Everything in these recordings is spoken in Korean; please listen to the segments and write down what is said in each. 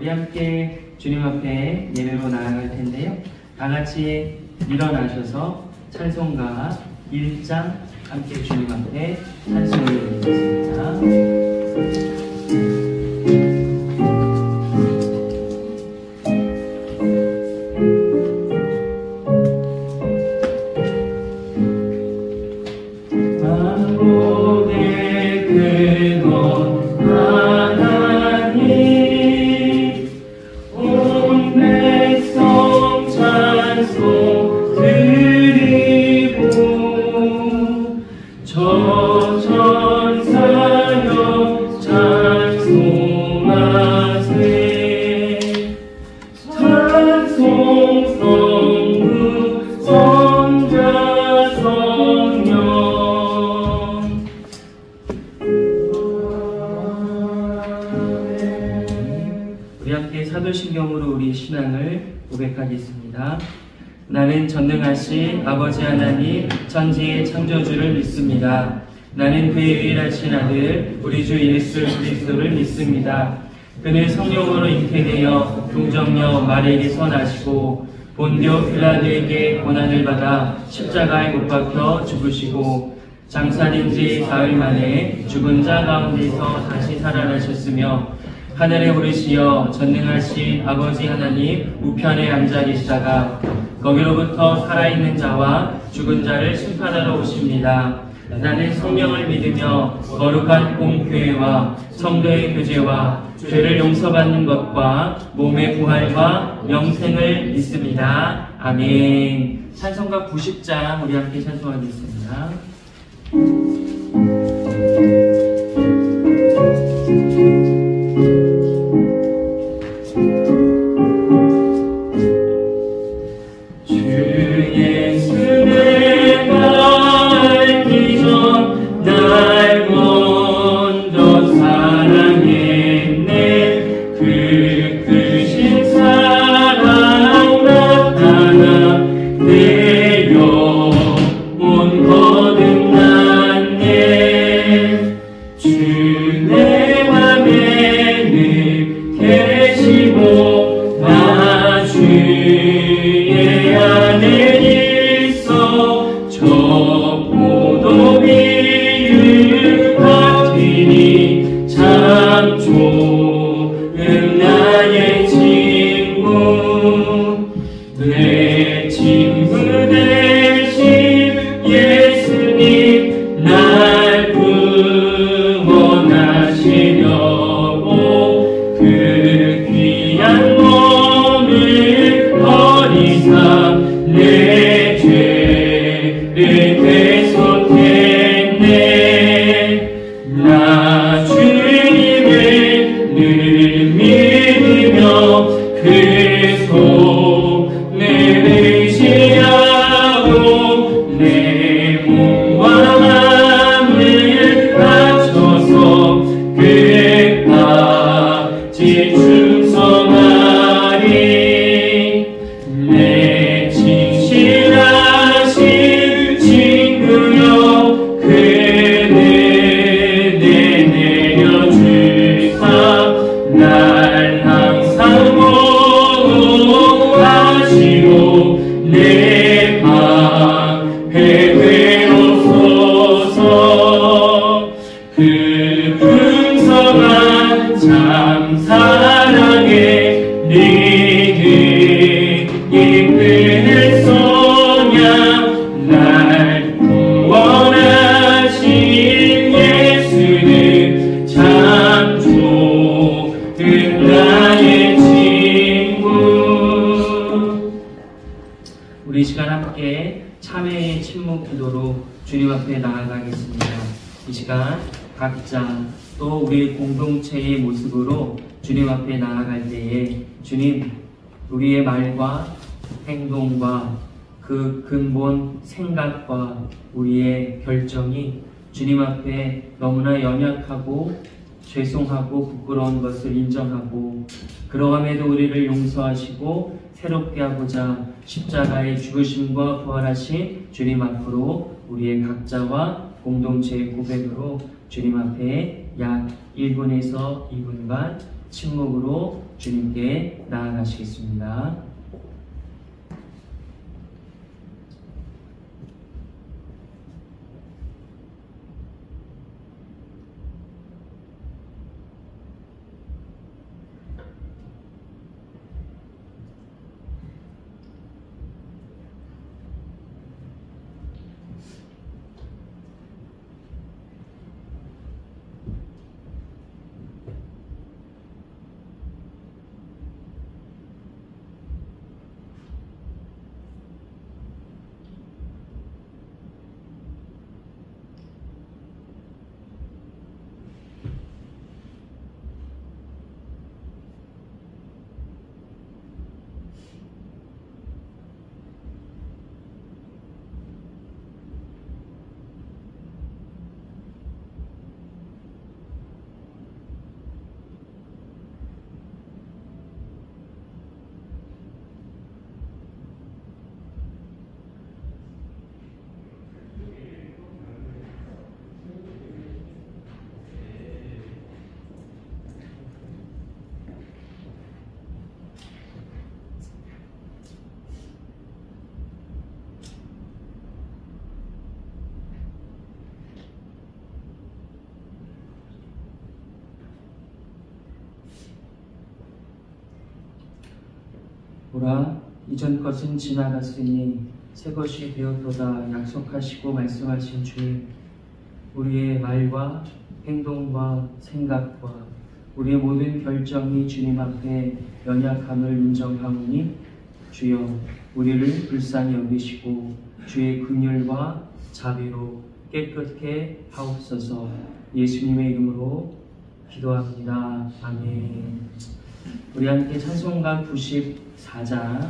우리 함께 주님 앞에 예배로 나아갈 텐데요. 다 같이 일어나셔서 찬송가 1장 함께 주님 앞에 찬송을 드리겠습니다. 사도신경으로 우리 신앙을 고백하겠습니다. 나는 전능하신 아버지 하나님 천지의 창조주를 믿습니다. 나는 그의 유일하신 아들 우리 주 예수 그리스도를 믿습니다. 그는 성령으로 잉태되어 동정녀 마리아에게서 나시고 본디오 빌라도에게 고난을 받아 십자가에 못 박혀 죽으시고 장사된 지 사흘 만에 죽은 자 가운데서 다시 살아나셨으며 하늘에 오르시어 전능하신 아버지 하나님 우편에 앉아 계시다가 거기로부터 살아있는 자와 죽은 자를 심판하러 오십니다. 나는 성령을 믿으며 거룩한 공교회와 성도의 교제와 죄를 용서받는 것과 몸의 부활과 영생을 믿습니다. 아멘. 찬송가 90장 우리 함께 찬송하겠습니다. 우리 시간 함께 참회의 침묵 기도로 주님 앞에 나아가겠습니다. 이 시간 각자 또 우리 공동체의 모습으로 주님 앞에 나아갈 때에 주님 우리의 말과 행동과 그 근본 생각과 우리의 결정이 주님 앞에 너무나 연약하고 죄송하고 부끄러운 것을 인정하고 그러함에도 우리를 용서하시고 새롭게 하고자 십자가의 죽으심과 부활하신 주님 앞으로 우리의 각자와 공동체의 고백으로 주님 앞에 약 1분에서 2분간 침묵으로 주님께 나아가시겠습니다. 보라, 이전 것은 지나갔으니 새 것이 되었도다 약속하시고 말씀하신 주님, 우리의 말과 행동과 생각과 우리의 모든 결정이 주님 앞에 연약함을 인정하오니 주여 우리를 불쌍히 여기시고 주의 긍휼과 자비로 깨끗게 하옵소서. 예수님의 이름으로 기도합니다. 아멘. 우리 함께 찬송가 94장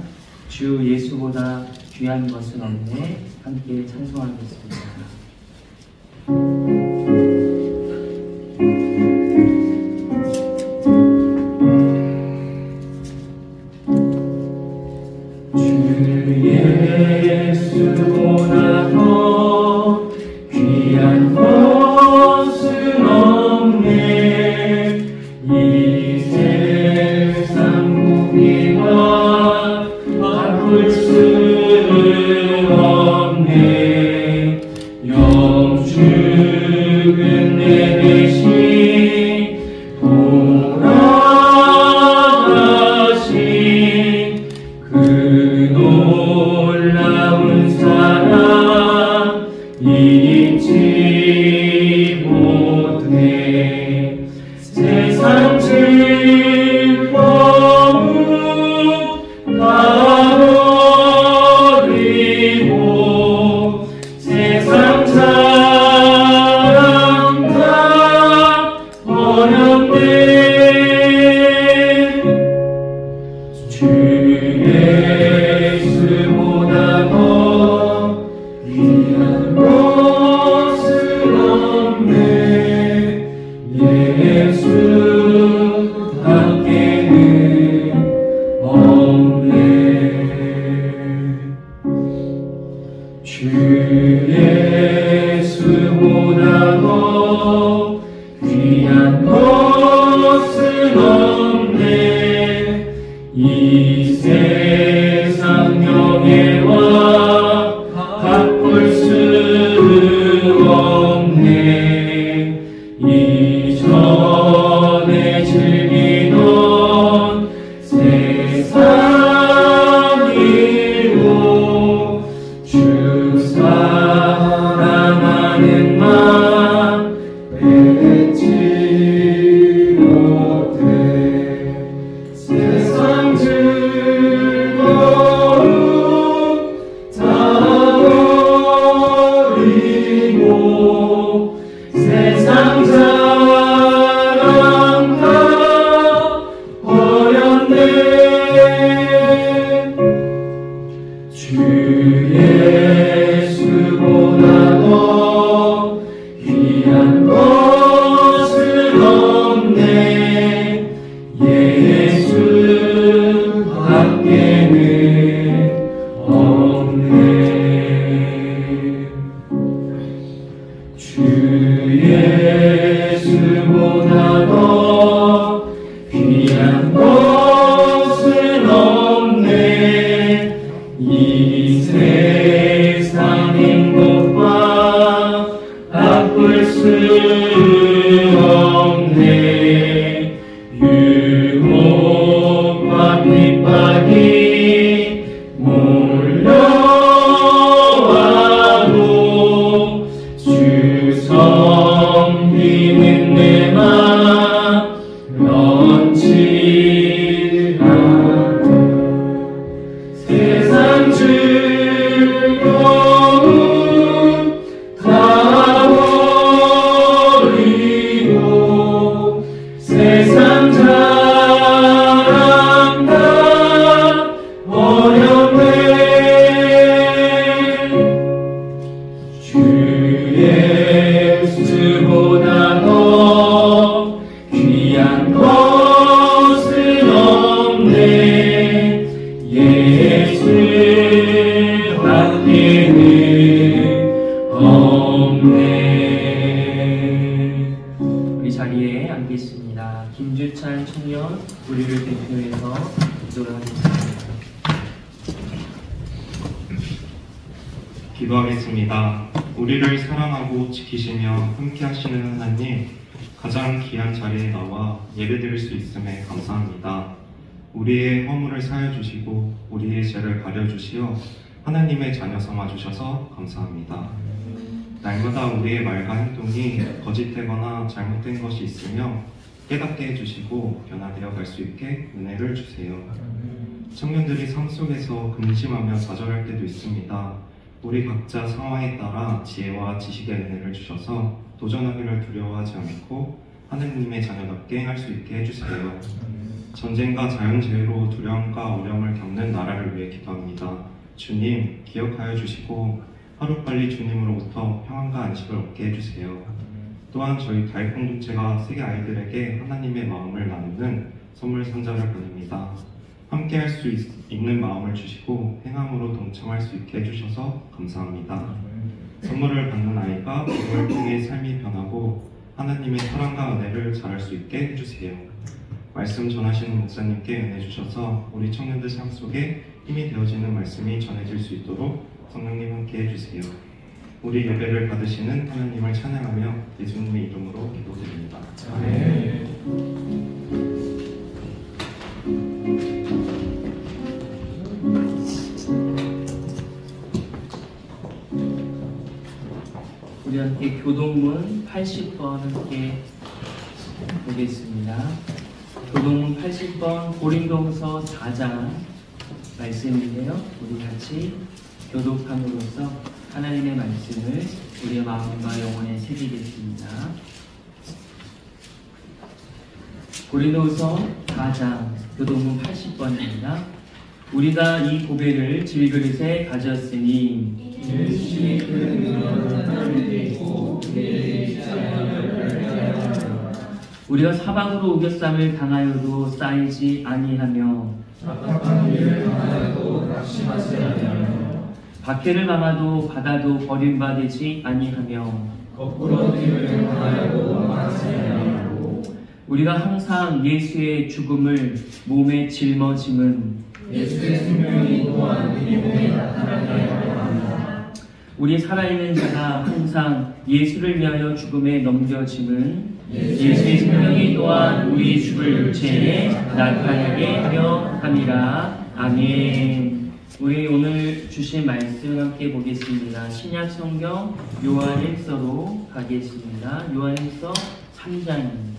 주 예수보다 귀한 것은 없네 함께 찬송하겠습니다. 주 예수보다 더 귀한 것은 없네. 이 세상 무기와 바꿀 수는 없네. 영주 핍박이 몰려와도 주 섬기는 내 맘 변치 않아. 세상 즐거움 다 버리고 세상 자랑 다 버렸네. 주 예수보다 더 귀한 것은 없네. 예수 밖에는 없네. 우리 자리에 앉겠습니다. 김주찬 청년 우리를 대표해서 기도를 하겠습니다. 기도하겠습니다. 우리를 사랑하고 지키시며 함께 하시는 하나님, 가장 귀한 자리에 나와 예배드릴 수 있음에 감사합니다. 우리의 허물을 사여주시고 우리의 죄를 가려주시어 하나님의 자녀 삼아주셔서 감사합니다. 날마다 우리의 말과 행동이 거짓되거나 잘못된 것이 있으며 깨닫게 해주시고 변화되어 갈 수 있게 은혜를 주세요. 청년들이 삶 속에서 근심하며 좌절할 때도 있습니다. 우리 각자 상황에 따라 지혜와 지식의 은혜를 주셔서 도전하기를 두려워하지 않고 하느님의 자녀답게 할 수 있게 해주세요. 전쟁과 자연재해로 두려움과 어려움을 겪는 나라를 위해 기도합니다. 주님, 기억하여 주시고 하루빨리 주님으로부터 평안과 안식을 얻게 해주세요. 또한 저희 다육 공동체가 세계 아이들에게 하나님의 마음을 나누는 선물 상자를 보냅니다. 함께 할 수 있는 마음을 주시고 행함으로 동참할 수 있게 해주셔서 감사합니다. 선물을 받는 아이가 이걸 통해 삶이 변하고 하나님의 사랑과 은혜를 잘할 수 있게 해주세요. 말씀 전하시는 목사님께 은혜 주셔서 우리 청년들 삶 속에 힘이 되어지는 말씀이 전해질 수 있도록 성령님 함께 해주세요. 우리 예배를 받으시는 하나님을 찬양하며 예수님의 이름으로 기도드립니다. 아멘. 우리 함께 교동문 80번 함께 보겠습니다. 교동문 80번 고린도후서 4장 말씀인데요. 우리 같이 교독함으로써 하나님의 말씀을 우리의 마음과 영혼에 새기겠습니다. 고린도후서 4장 교동문 80번입니다. 우리가 이 고배를 질그릇에 가졌으니 우리가 사방으로 우겨쌈을 당하여도 쌓이지 아니하며 박해를 당하도 받아도 버림받지 아니하며 우리가 항상 예수의 죽음을 몸에 짊어짐은 예수의 생명이 또한 우리 몸에 나타나게 하려 합니다. 우리 살아있는 자가 항상 예수를 위하여 죽음에 넘겨짐은 예수의 생명이 또한 우리 죽을 육체에 나타나게 하려 함이라. 아멘. 우리 오늘 주신 말씀 함께 보겠습니다. 신약 성경 요한일서로 가겠습니다. 요한일서 3장입니다.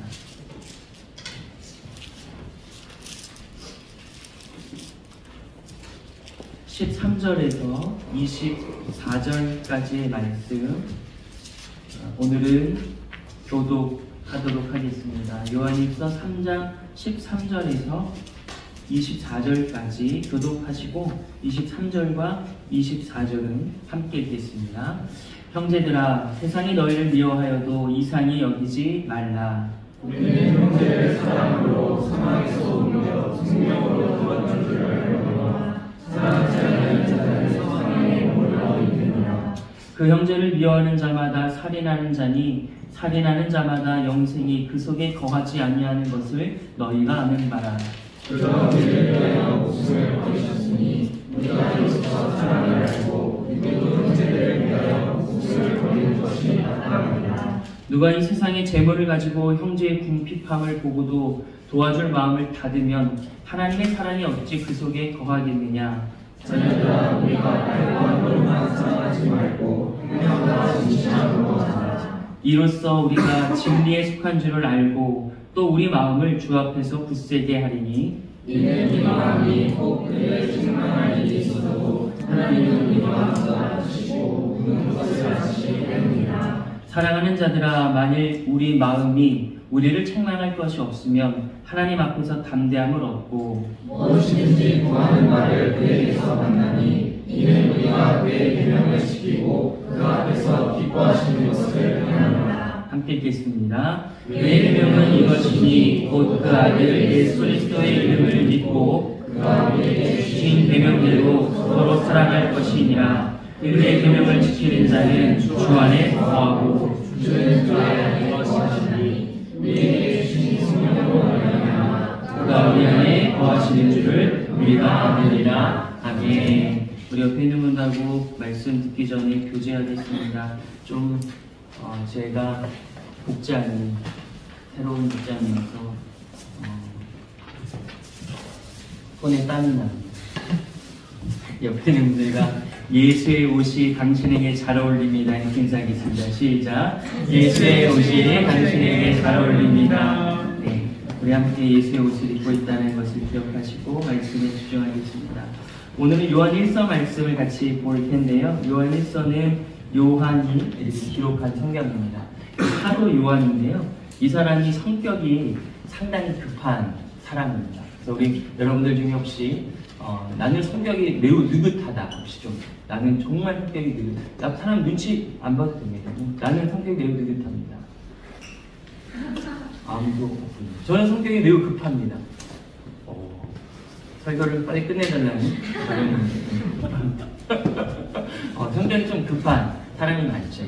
13절에서 24절까지의 말씀 오늘은 교독하도록 하겠습니다. 요한일서 3장 13절에서 24절까지 교독하시고 23절과 24절은 함께 읽겠습니다. 형제들아, 세상이 너희를 미워하여도 이상히 여기지 말라. 우리는 형제의 사랑으로 사망에서 옮겨 생명으로 들어간 줄 알거니와 사랑하지 않는 자는 사망에 몰려 있느니라. 그 형제를 미워하는 자마다 살인하는 자니 살인하는 자마다 영생이 그 속에 거하지 아니하는 것을 너희가 아는 바라. 그가 우리를 위하여 목숨을 버리셨으니 우리가 이로써 사랑을 알고 믿음으로 형제들을 위하여 목숨을 버리는 것이 나타납니다. 누가 이 세상의 재물을 가지고 형제의 궁핍함을 보고도 도와줄 마음을 닫으면 하나님의 사랑이 어찌 그 속에 거하겠느냐. 자녀들아, 우리가 발광 것만 사랑하지 말고 분명과 진실함으로 살아. 이로써 우리가 진리에 속한 줄을 알고 또 우리 마음을 주 앞에서 굳세게 하리니 이는 우리 마음이 꼭 그를 충만할 일이 있어도 하나님은 우리와 함께하시고 모든 것을 아시기 때문이라. 사랑하는 자들아, 만일 우리 마음이 우리를 책망할 것이 없으면 하나님 앞에서 담대함을 얻고 무엇이든지 구하는 바를 그에게서 만나니 이는 우리가 그의 계명을 지키고 그 앞에서 기뻐하시는 것을 행하노라. 함께 읽겠습니다. 그의 계명은 이것이니 곧 그 아들 예수 그리스도의 이름을 믿고 그가 우리에게 주신 계명대로 서로 사랑할 것이니라. 그의 계명을 지키는 자는 주 안에 거하고 주는 주 안에 거하시니 우리에게 주신 성령으로 말미암아 그가 우리 안에 거하시는 줄을 우리가 아느니라. 아멘. 우리 옆에 있는 분하고 말씀 듣기 전에 교제하겠습니다. 좀 제가 복장이 새로운 복장이어서 손에 땀이 납니다. 옆에 있는 분들과 예수의 옷이 당신에게 잘 어울립니다. 이렇게 인사하겠습니다. 시작. 예수의 옷이 당신에게 잘 어울립니다. 네, 우리 함께 예수의 옷을 입고 있다는 것을 기억하시고 말씀에 집중하겠습니다. 오늘은 요한 1서 말씀을 같이 볼 텐데요. 요한 1서는 요한이 이렇게 기록한 성경입니다. 사도 요한인데요. 이 사람이 성격이 상당히 급한 사람입니다. 그래서 우리 여러분들 중에 혹시 나는 성격이 매우 느긋하다. 혹시 좀 나는 정말 성격이 느긋하다. 사람 눈치 안 봐도 됩니다. 나는 성격이 매우 느긋합니다. 아무도 없군요. 저는 성격이 매우 급합니다. 설교를 빨리 끝내달라는 성격이 좀 급한 사람이 많죠.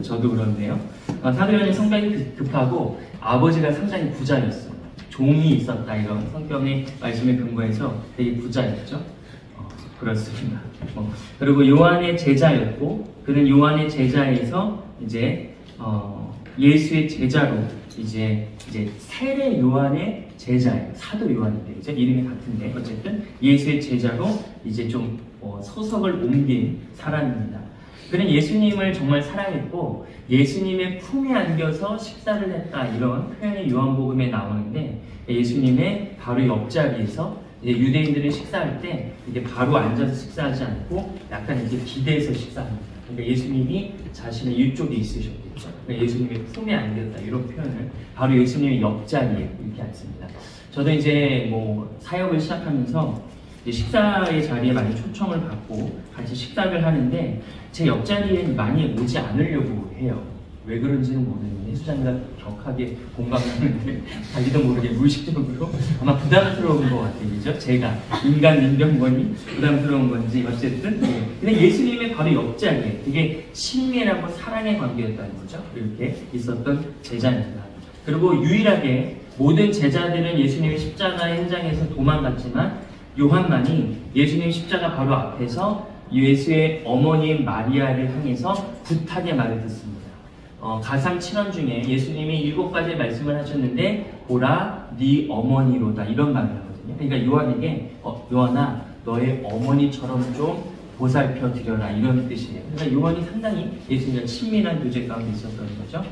저도 그런데요. 사도 요한이 성격이 급하고 아버지가 상당히 부자였어요. 종이 있었다, 이런 성경의 말씀에 근거해서 되게 부자였죠. 그렇습니다. 그리고 요한의 제자였고, 그는 요한의 제자에서 이제 예수의 제자로 이제 세례 요한의 제자예요. 사도 요한인데 이제 이름이 같은데 어쨌든 예수의 제자로 이제 좀 소속을 옮긴 사람입니다. 그는 예수님을 정말 사랑했고 예수님의 품에 안겨서 식사를 했다, 이런 표현이 요한복음에 나오는데, 예수님의 바로 옆자리에서 유대인들이 식사할 때 이게 바로 앉아서 식사하지 않고 약간 이제 기대서 식사합니다. 그러니까 예수님이 자신의 이쪽에 있으셨겠죠. 그러니까 예수님의 품에 안겼다, 이런 표현을 바로 예수님의 옆자리에 이렇게 앉습니다. 저도 이제 사역을 시작하면서 식사의 자리에 많이 초청을 받고 같이 식사를 하는데 제 옆자리에 많이 오지 않으려고 해요. 왜 그런지는 모르는데 수장님과 격하게 공감하는데 자기도 모르게 무의식적으로 아마 부담스러운 것 같아요. 그죠? 제가 인간 민병권이 부담스러운 건지 어쨌든 근데 예수님의 바로 옆자리에 되게 친밀하고 사랑의 관계였다는 거죠. 이렇게 있었던 제자입니다. 그리고 유일하게 모든 제자들은 예수님의 십자가의 현장에서 도망갔지만 요한만이 예수님 십자가 바로 앞에서 예수의 어머니인 마리아를 향해서 굿하게 말을 듣습니다. 가상 7원 중에 예수님이 7가지 말씀을 하셨는데 보라 네 어머니로다, 이런 말을 하거든요. 그러니까 요한에게 요한아 너의 어머니처럼 좀 보살펴 드려라, 이런 뜻이에요. 그러니까 요한이 상당히 예수님과 친밀한 교제 가운데 있었던 거죠.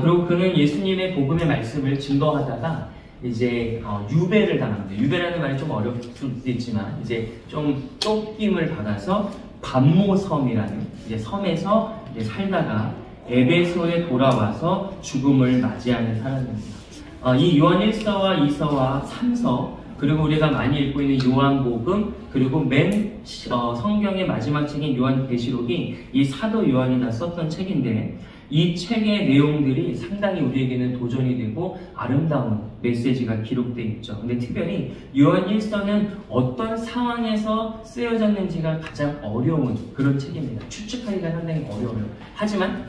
그리고 그는 예수님의 복음의 말씀을 증거하다가 이제 유배를 당합니다. 유배라는 말이 좀 어려울 수도 있지만 이제 좀 쫓김을 받아서 반모섬이라는 이제 섬에서 이제 살다가 에베소에 돌아와서 죽음을 맞이하는 사람입니다. 이 요한 1서와 2서와 3서, 그리고 우리가 많이 읽고 있는 요한복음, 그리고 맨 성경의 마지막 책인 요한계시록이 이 사도 요한이 다 썼던 책인데, 이 책의 내용들이 상당히 우리에게는 도전이 되고 아름다운 메시지가 기록되어 있죠. 근데 특별히 요한 1서는 어떤 상황에서 쓰여졌는지가 가장 어려운 그런 책입니다. 추측하기가 상당히 어려워요. 하지만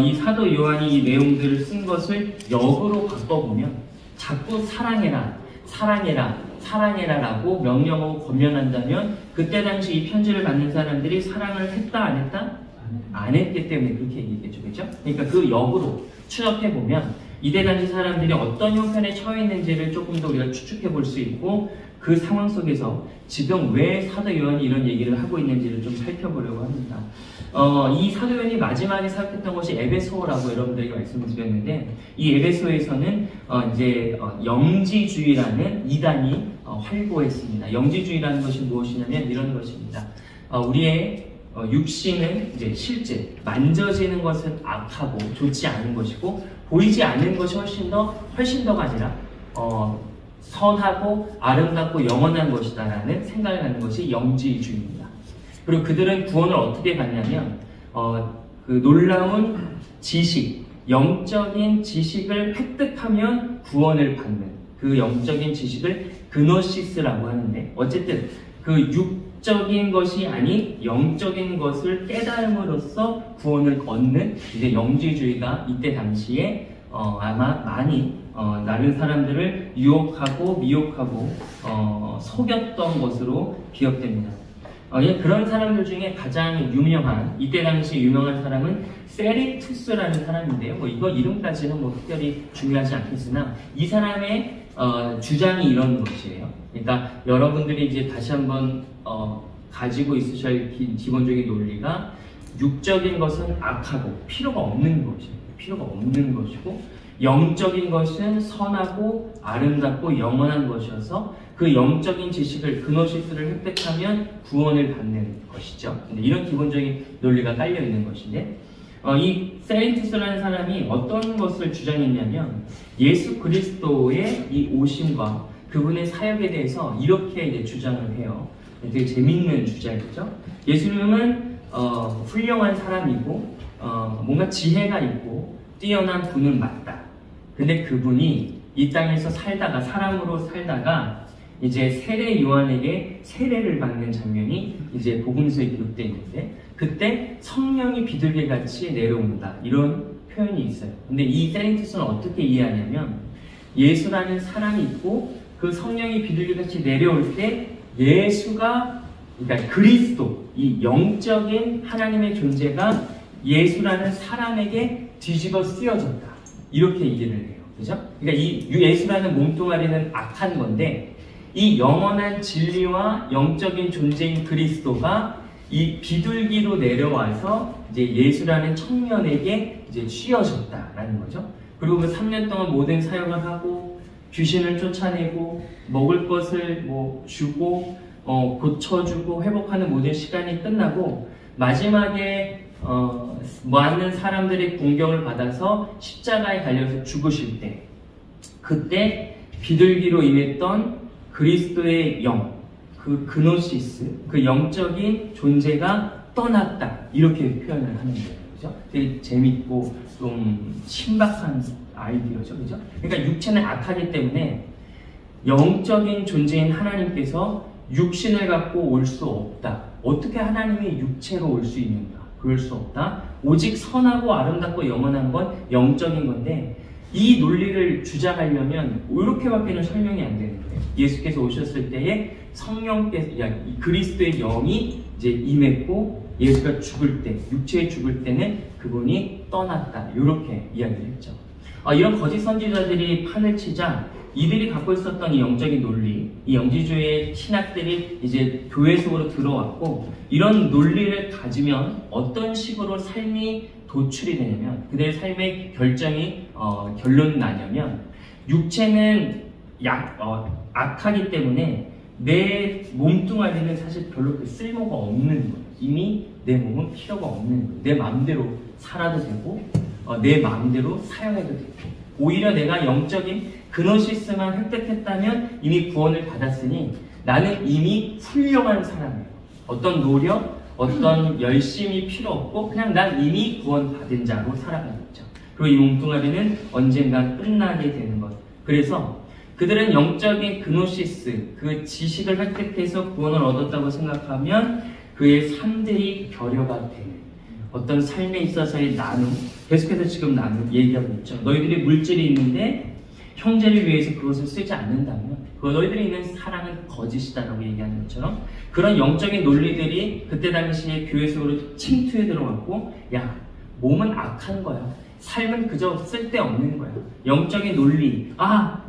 이 사도 요한이 이 내용들을 쓴 것을 역으로 바꿔보면 자꾸 사랑해라, 사랑해라, 사랑해라라고 명령하고 권면한다면 그때 당시 이 편지를 받는 사람들이 사랑을 했다 안 했다? 안 했기 때문에 그렇게 얘기했겠죠. 그렇죠? 그러니까 그 역으로 추적해보면 이때 당시 사람들이 어떤 형편에 처해 있는지를 조금 더 우리가 추측해 볼 수 있고 그 상황 속에서 지금 왜 사도 요한이 이런 얘기를 하고 있는지를 좀 살펴보려고 합니다. 이 사도 요한이 마지막에 사역했던 것이 에베소라고 여러분들에게 말씀을 드렸는데 이 에베소에서는 이제 영지주의라는 이단이 활보했습니다. 영지주의라는 것이 무엇이냐면 이런 것입니다. 우리의 육신은 이제 실제 만져지는 것은 악하고 좋지 않은 것이고 보이지 않는 것이 훨씬 더가 아니라 선하고 아름답고 영원한 것이다라는 생각을 갖는 것이 영지주의입니다. 그리고 그들은 구원을 어떻게 받냐면 그 놀라운 지식, 영적인 지식을 획득하면 구원을 받는 그 영적인 지식을 그노시스라고 하는데 어쨌든 그 육적인 것이 아닌 영적인 것을 깨달음으로써 구원을 얻는 이제 영지주의가 이때 당시에 아마 많이 다른 사람들을 유혹하고 미혹하고 속였던 것으로 기억됩니다. 그런 사람들 중에 가장 유명한 이때 당시 유명한 사람은 세리투스라는 사람인데요. 이거 이름까지는 특별히 중요하지 않겠으나 이 사람의 주장이 이런 것이에요. 그러니까 여러분들이 이제 다시 한번 가지고 있으셔야 할 기본적인 논리가 육적인 것은 악하고 필요가 없는 것이고 영적인 것은 선하고 아름답고 영원한 것이어서 그 영적인 지식을 그노시스를 획득하면 구원을 받는 것이죠. 근데 이런 기본적인 논리가 깔려 있는 것인데 이 세린투스라는 사람이 어떤 것을 주장했냐면 예수 그리스도의 이 오심과 그분의 사역에 대해서 이렇게 이제 주장을 해요. 되게 재밌는 주장이죠. 예수님은 훌륭한 사람이고 뭔가 지혜가 있고 뛰어난 분은 맞다. 근데 그분이 이 땅에서 살다가 사람으로 살다가 이제 세례 요한에게 세례를 받는 장면이 이제 복음서에 기록되어 있는데 그때 성령이 비둘기같이 내려온다 이런 표현이 있어요. 근데 이 세린투스는 어떻게 이해하냐면 예수라는 사람이 있고 그 성령이 비둘기같이 내려올 때 예수가 그러니까 그리스도 이 영적인 하나님의 존재가 예수라는 사람에게 뒤집어 쓰여졌다. 이렇게 얘기를 해요. 그죠? 그러니까 이 예수라는 몸뚱아리는 악한 건데 이 영원한 진리와 영적인 존재인 그리스도가 이 비둘기로 내려와서 이제 예수라는 청년에게 이제 씌어졌다라는 거죠. 그리고 그 3년 동안 모든 사역을 하고 귀신을 쫓아내고 먹을 것을 주고 고쳐주고 회복하는 모든 시간이 끝나고 마지막에 많은 사람들의 공경을 받아서 십자가에 달려서 죽으실 때 그때 비둘기로 임했던 그리스도의 영, 그 그노시스, 그 영적인 존재가 떠났다 이렇게 표현을 하는 거예요. 그죠? 되게 재밌고 좀 신박한 아이디어죠. 그죠? 그러니까 육체는 악하기 때문에 영적인 존재인 하나님께서 육신을 갖고 올 수 없다. 어떻게 하나님이 육체로 올 수 있는가? 그럴 수 없다. 오직 선하고 아름답고 영원한 건 영적인 건데 이 논리를 주장하려면 이렇게밖에는 설명이 안 되는 거예요. 예수께서 오셨을 때에 성령께서 그리스도의 영이 이제 임했고 예수가 죽을 때 육체에 죽을 때는 그분이 떠났다. 이렇게 이야기를 했죠. 이런 거짓 선지자들이 판을 치자 이들이 갖고 있었던 이 영적인 논리, 이 영지주의의 신학들이 이제 교회 속으로 들어왔고 이런 논리를 가지면 어떤 식으로 삶이 도출이 되냐면 그들의 삶의 결론이 나냐면 육체는 악하기 때문에 내 몸뚱아리는 사실 별로 쓸모가 없는 거예요. 이미 내 몸은 필요가 없는 거예요. 내 마음대로 살아도 되고 내 마음대로 사용해도 되고 오히려 내가 영적인 그노시스만 획득했다면 이미 구원을 받았으니 나는 이미 훌륭한 사람이에요. 어떤 노력, 어떤 열심이 필요 없고 그냥 난 이미 구원받은 자로 살아가는 거죠. 그리고 이 몸뚱아리는 언젠가 끝나게 되는 것. 그래서 그들은 영적인 그노시스, 그 지식을 획득해서 구원을 얻었다고 생각하면 그의 삶들이 결여가 되는 어떤 삶에 있어서의 나눔, 계속해서 지금 나눔 얘기하고 있죠. 너희들이 물질이 있는데 형제를 위해서 그것을 쓰지 않는다면 너희들이 있는 사랑은 거짓이다라고 얘기하는 것처럼 그런 영적인 논리들이 그때 당시에 교회 속으로 침투해 들어갔고 야 몸은 악한 거야. 삶은 그저 쓸데없는 거야. 영적인 논리,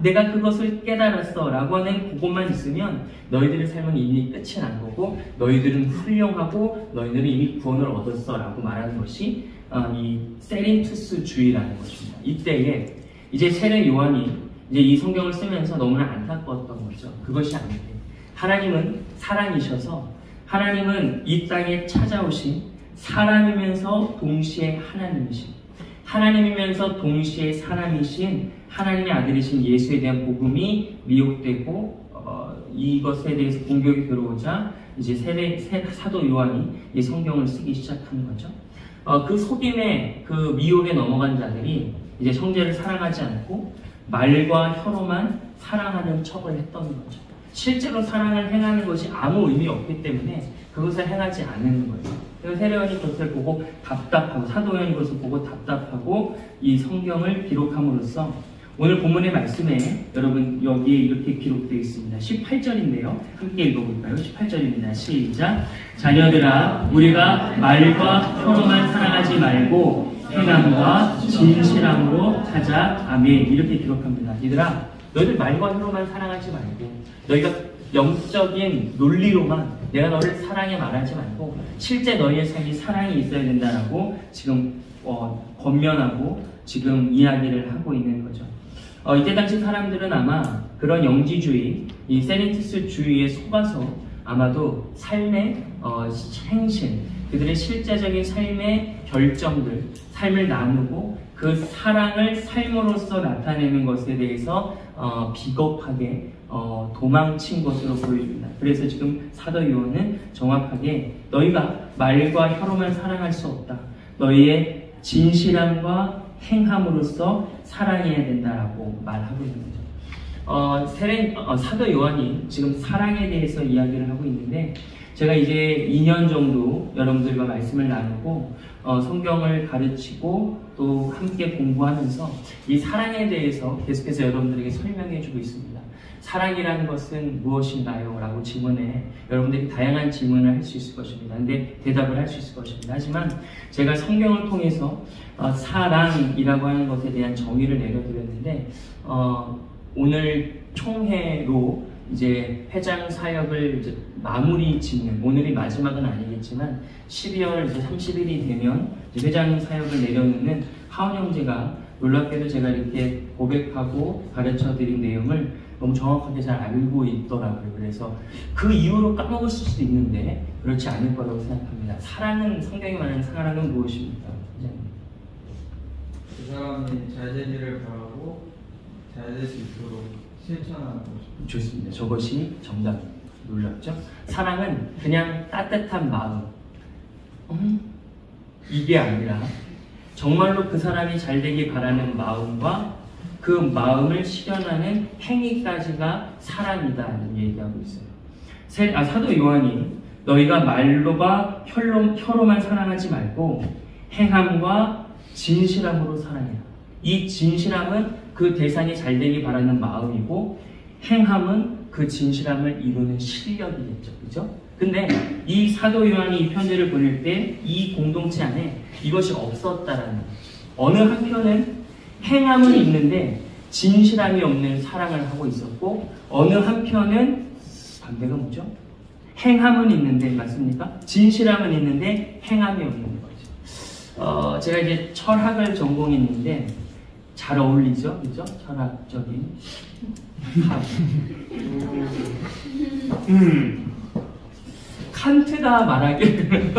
내가 그것을 깨달았어 라고 하는 그것만 있으면 너희들의 삶은 이미 끝이 난 거고 너희들은 훌륭하고 너희들은 이미 구원을 얻었어 라고 말하는 것이 이 세린투스주의라는 것입니다. 이때에 이제 세례 요한이 이제 이 성경을 쓰면서 너무나 안타까웠던 거죠. 그것이 아닌데 하나님은 사랑이셔서 하나님은 이 땅에 찾아오신 사람이면서 동시에 하나님이면서 동시에 사람이신 하나님의 아들이신 예수에 대한 복음이 미혹되고 이것에 대해서 공격이 들어오자 이제 사도 요한이 이 성경을 쓰기 시작하는 거죠. 그 속임에 그 미혹에 넘어간 자들이 이제 형제를 사랑하지 않고 말과 혀로만 사랑하는 척을 했던 거죠. 실제로 사랑을 행하는 것이 아무 의미 없기 때문에 그것을 행하지 않는 거예요. 그래서 세례 요한이 그것을 보고 답답하고 사도 요한이 그것을 보고 답답하고 이 성경을 기록함으로써 오늘 본문의 말씀에 여러분 여기에 이렇게 기록되어 있습니다. 18절인데요. 함께 읽어볼까요? 18절입니다. 시작. 자녀들아 우리가 말과 혀로만 사랑하지 말고 행함과 진실함으로 하자. 아멘. 이렇게 기록합니다. 얘들아 너희들 말과 혀로만 사랑하지 말고 너희가 영적인 논리로만 내가 너를 사랑해 말하지 말고 실제 너희의 삶이 사랑이 있어야 된다라고 지금 권면하고 지금 이야기를 하고 있는 거죠. 이때 당시 사람들은 아마 그런 영지주의, 이 세니투스주의에 속아서 아마도 삶의 행실, 그들의 실제적인 삶의 결정들, 삶을 나누고 그 사랑을 삶으로써 나타내는 것에 대해서 비겁하게 도망친 것으로 보여집니다. 그래서 지금 사도 요한은 정확하게 너희가 말과 혀로만 사랑할 수 없다. 너희의 진실함과 행함으로써 사랑해야 된다라고 말하고 있는 거죠. 사도 요한이 지금 사랑에 대해서 이야기를 하고 있는데 제가 이제 2년 정도 여러분들과 말씀을 나누고 성경을 가르치고 또 함께 공부하면서 이 사랑에 대해서 계속해서 여러분들에게 설명해 주고 있습니다. 사랑이라는 것은 무엇인가요? 라고 질문에 여러분들이 다양한 질문을 할 수 있을 것입니다. 근데 대답을 할 수 있을 것입니다. 하지만 제가 성경을 통해서 사랑이라고 하는 것에 대한 정의를 내려드렸는데 오늘 총회로 이제 회장 사역을 이제 마무리 짓는, 오늘이 마지막은 아니겠지만 12월 이제 30일이 되면 이제 회장 사역을 내려놓는 하원 형제가 놀랍게도 제가 이렇게 고백하고 가르쳐 드린 내용을 너무 정확하게 잘 알고 있더라고요. 그래서 그 이후로 까먹을 수도 있는데 그렇지 않을 거라고 생각합니다. 사랑은, 성경이 말하는 사랑은 무엇입니까? 그 사람이 잘되기를 바라고 잘 될 수 있도록 실천하는 것입니다. 좋습니다. 저것이 정답입니다. 놀랍죠? 사랑은 그냥 따뜻한 마음, 이게 아니라 정말로 그 사람이 잘 되길 바라는 마음과 그 마음을 실현하는 행위까지가 사랑이다는 얘기하고 있어요. 사도 요한이 너희가 말로가 혀로만 사랑하지 말고 행함과 진실함으로 사랑해라. 이 진실함은 그 대상이 잘 되길 바라는 마음이고 행함은 그 진실함을 이루는 실력이겠죠. 그죠? 근데 이 사도 요한이 이 편지를 보낼 때 이 공동체 안에 이것이 없었다라는 거죠. 어느 한편은 행함은 있는데 진실함이 없는 사랑을 하고 있었고 어느 한편은 반대가 뭐죠? 행함은 있는데, 맞습니까? 진실함은 있는데 행함이 없는 거죠. 제가 이제 철학을 전공했는데 잘 어울리죠? 그죠? 철학적인 학. 칸트가 말하길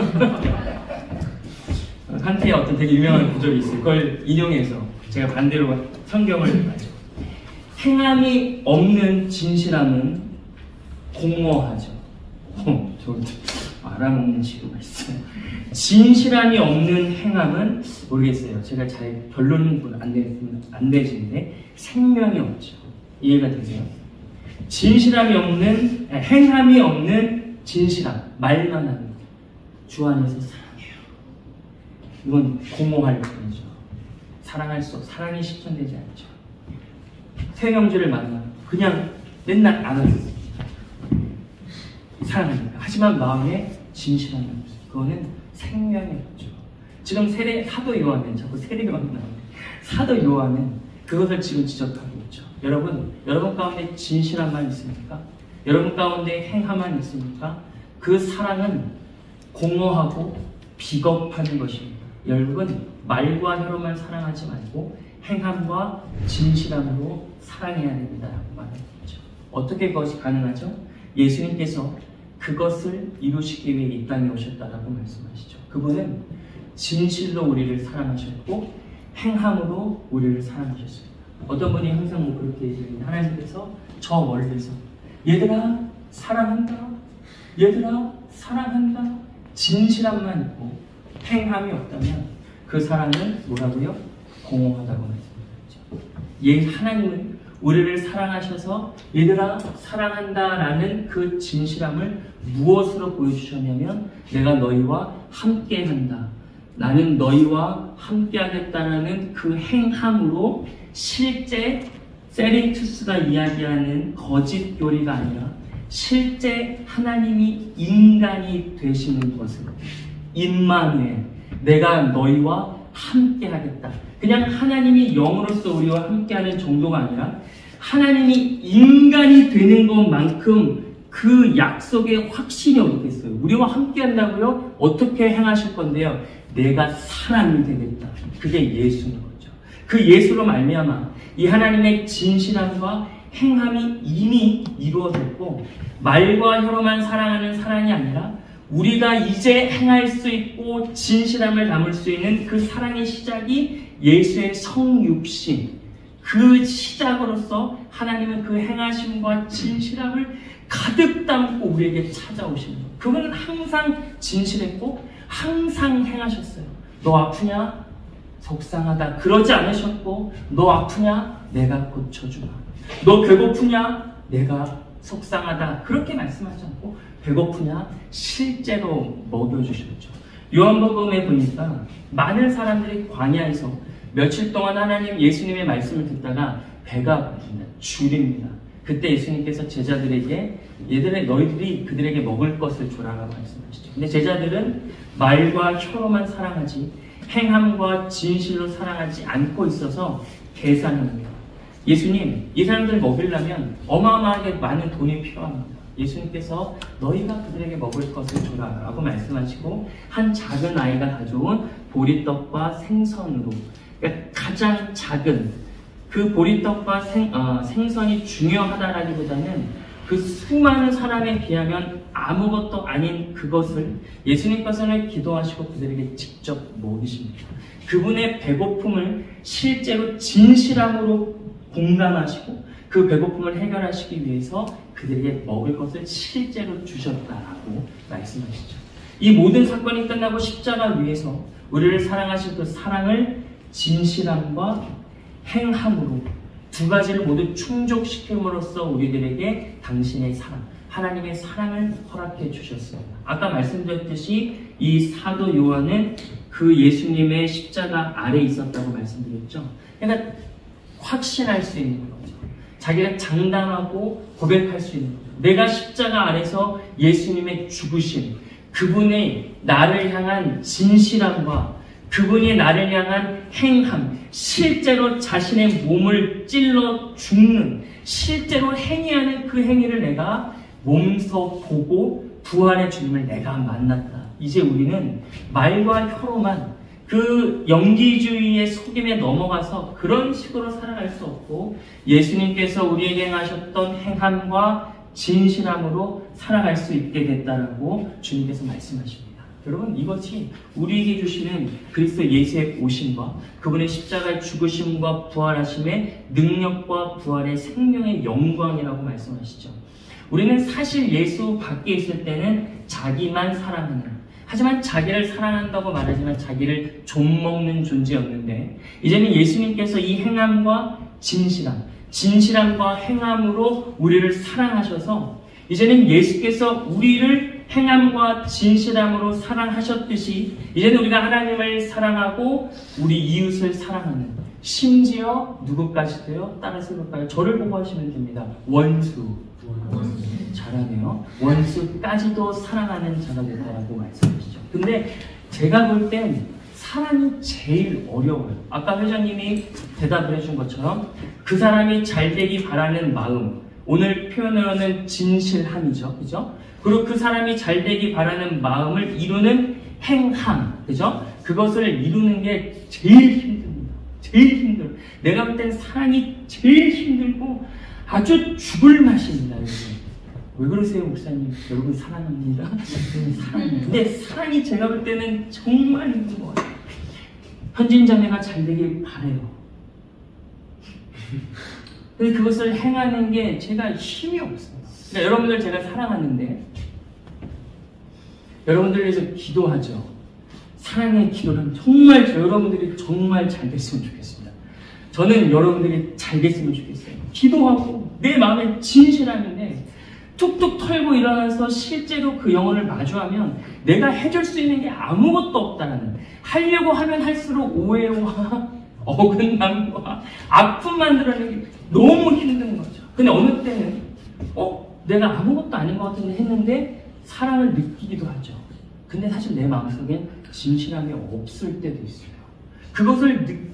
칸트의 어떤 되게 유명한 구절이 있어요. 그걸 인용해서 제가 반대로 성경을 하죠. 행함이 없는 진실함은 공허하죠. 저 알아먹는 시도가 있어요. 진실함이 없는 행함은 모르겠어요. 제가 잘 결론은 안 내지는데 생명이 없죠. 이해가 되세요? 진실함이 없는, 행함이 없는 진실함, 말만 하는 것. 주 안에서 사랑해요. 이건 공허할 뿐이죠. 사랑이 실천되지 않죠. 새 형제를 만나 그냥 맨날 안아줬어요. 사랑합니다. 하지만 마음에 진실함이 없어요. 그거는 생명이 없죠. 지금 사도 요한은 자꾸 세례 요한이 나오는데 사도 요한은 그것을 지금 지적하고 있죠. 여러분 가운데 진실함만 있습니까? 여러분 가운데 행함만 있습니까? 그 사랑은 공허하고 비겁한 것입니다. 여러분, 말과 혀로만 사랑하지 말고 행함과 진실함으로 사랑해야 됩니다라고 말했죠. 어떻게 그것이 가능하죠? 예수님께서 그것을 이루시기 위해 이 땅에 오셨다라고 말씀하시죠. 그분은 진실로 우리를 사랑하셨고 행함으로 우리를 사랑하셨습니다. 어떤 분이 항상 뭐 그렇게 얘기합니다. 하나님께서 저 멀리서 얘들아 사랑한다, 얘들아 사랑한다, 진실함만 있고 행함이 없다면 그 사랑은 뭐라고요? 공허하다고 말씀하셨죠. 하나님은 우리를 사랑하셔서 얘들아 사랑한다라는 그 진실함을 무엇으로 보여주셨냐면 내가 너희와 함께한다, 나는 너희와 함께하겠다라는 그 행함으로 실제 세리투스가 이야기하는 거짓 교리가 아니라 실제 하나님이 인간이 되시는 것으로 임마누엘, 내가 너희와 함께하겠다. 그냥 하나님이 영으로서 우리와 함께하는 정도가 아니라 하나님이 인간이 되는 것만큼 그 약속의 확신이 어떻겠어요? 우리와 함께한다고요? 어떻게 행하실 건데요? 내가 사람이 되겠다. 그게 예수인 거죠. 그 예수로 말미암아 이 하나님의 진실함과 행함이 이미 이루어졌고 말과 혀로만 사랑하는 사랑이 아니라 우리가 이제 행할 수 있고 진실함을 담을 수 있는 그 사랑의 시작이 예수의 성육신, 그 시작으로서 하나님은 그 행하심과 진실함을 가득 담고 우리에게 찾아오시는 거예요. 그분은 항상 진실했고 항상 행하셨어요. 너 아프냐? 속상하다. 그러지 않으셨고 너 아프냐? 내가 고쳐주마. 너 배고프냐? 내가 속상하다. 그렇게 말씀하지 않고 배고프냐? 실제로 먹여주셨죠. 요한복음에 보니까 많은 사람들이 광야에서 며칠 동안 하나님 예수님의 말씀을 듣다가 배가 고픕니다. 줄입니다. 그때 예수님께서 제자들에게 너희들이 그들에게 먹을 것을 주라고 말씀하시죠. 근데 제자들은 말과 혀로만 사랑하지 행함과 진실로 사랑하지 않고 있어서 계산합니다. 예수님, 이 사람들 먹이려면 어마어마하게 많은 돈이 필요합니다. 예수님께서 너희가 그들에게 먹을 것을 주라 라고 말씀하시고 한 작은 아이가 가져온 보리떡과 생선으로, 그러니까 가장 작은 그 보리떡과 생선이 중요하다라기보다는 그 수많은 사람에 비하면 아무것도 아닌 그것을 예수님께서는 기도하시고 그들에게 직접 먹이십니다. 그분의 배고픔을 실제로 진실함으로 공감하시고 그 배고픔을 해결하시기 위해서 그들에게 먹을 것을 실제로 주셨다라고 말씀하시죠. 이 모든 사건이 끝나고 십자가 위에서 우리를 사랑하신 그 사랑을 진실함과 행함으로 두 가지를 모두 충족시킴으로써 우리들에게 당신의 사랑, 하나님의 사랑을 허락해 주셨습니다. 아까 말씀드렸듯이 이 사도 요한은 그 예수님의 십자가 아래에 있었다고 말씀드렸죠. 그러니까 확신할 수 있는 거죠. 자기가 장담하고 고백할 수 있는 거죠. 내가 십자가 아래서 예수님의 죽으심, 그분의 나를 향한 진실함과 그분이 나를 향한 행함, 실제로 자신의 몸을 찔러 죽는, 실제로 행위하는 그 행위를 내가 몸소 보고 부활의 주님을 내가 만났다. 이제 우리는 말과 혀로만 그 영지주의의 속임에 넘어가서 그런 식으로 살아갈 수 없고 예수님께서 우리에게 행하셨던 행함과 진실함으로 살아갈 수 있게 됐다라고 주님께서 말씀하십니다. 여러분, 이것이 우리에게 주시는 그리스도 예수의 오심과 그분의 십자가의 죽으심과 부활하심의 능력과 부활의 생명의 영광이라고 말씀하시죠. 우리는 사실 예수 밖에 있을 때는 자기만 사랑하는, 하지만 자기를 사랑한다고 말하지만 자기를 좀먹는 존재였는데 이제는 예수님께서 이 행함과 진실함과 행함으로 우리를 사랑하셔서 이제는 예수께서 우리를 행함과 진실함으로 사랑하셨듯이 이제는 우리가 하나님을 사랑하고 우리 이웃을 사랑하는, 심지어 누구까지도요? 따라서 볼까요? 저를 보고 하시면 됩니다. 원수. 잘하네요. 원수까지도 사랑하는 자가 됐다라고 말씀하시죠. 근데 제가 볼 땐 사랑이 제일 어려워요. 아까 회장님이 대답을 해준 것처럼 그 사람이 잘 되기 바라는 마음, 오늘 표현으로는 진실함이죠. 그죠? 그리고 그 사람이 잘 되기 바라는 마음을 이루는 행함, 그죠? 그것을 이루는 게 제일 힘듭니다. 제일 힘들어요. 내가 볼 땐 사랑이 제일 힘들고 아주 죽을 맛입니다, 여러분. 왜 그러세요, 목사님? 여러분 사랑합니다. 사랑합니다. 근데 사랑이 제가 볼 때는 정말 힘든 것 같아요. 현진 자매가 잘 되길 바래요. 근데 그것을 행하는 게 제가 힘이 없어요. 그러니까 여러분들 제가 사랑하는데 여러분들 위해서 기도하죠. 사랑의 기도를 하면 정말 여러분들이 정말 잘 됐으면 좋겠습니다. 저는 여러분들이 잘 됐으면 좋겠어요. 기도하고 내 마음에 진실함인데 툭툭 털고 일어나서 실제로 그 영혼을 마주하면 내가 해줄 수 있는 게 아무것도 없다는, 하려고 하면 할수록 오해와 어긋남과 아픔 만들어내는 게 너무 힘든 거죠. 근데 어느 때는 내가 아무것도 아닌 것 같은데 했는데 사랑을 느끼기도 하죠. 근데 사실 내 마음속엔 진실함이 없을 때도 있어요. 그것을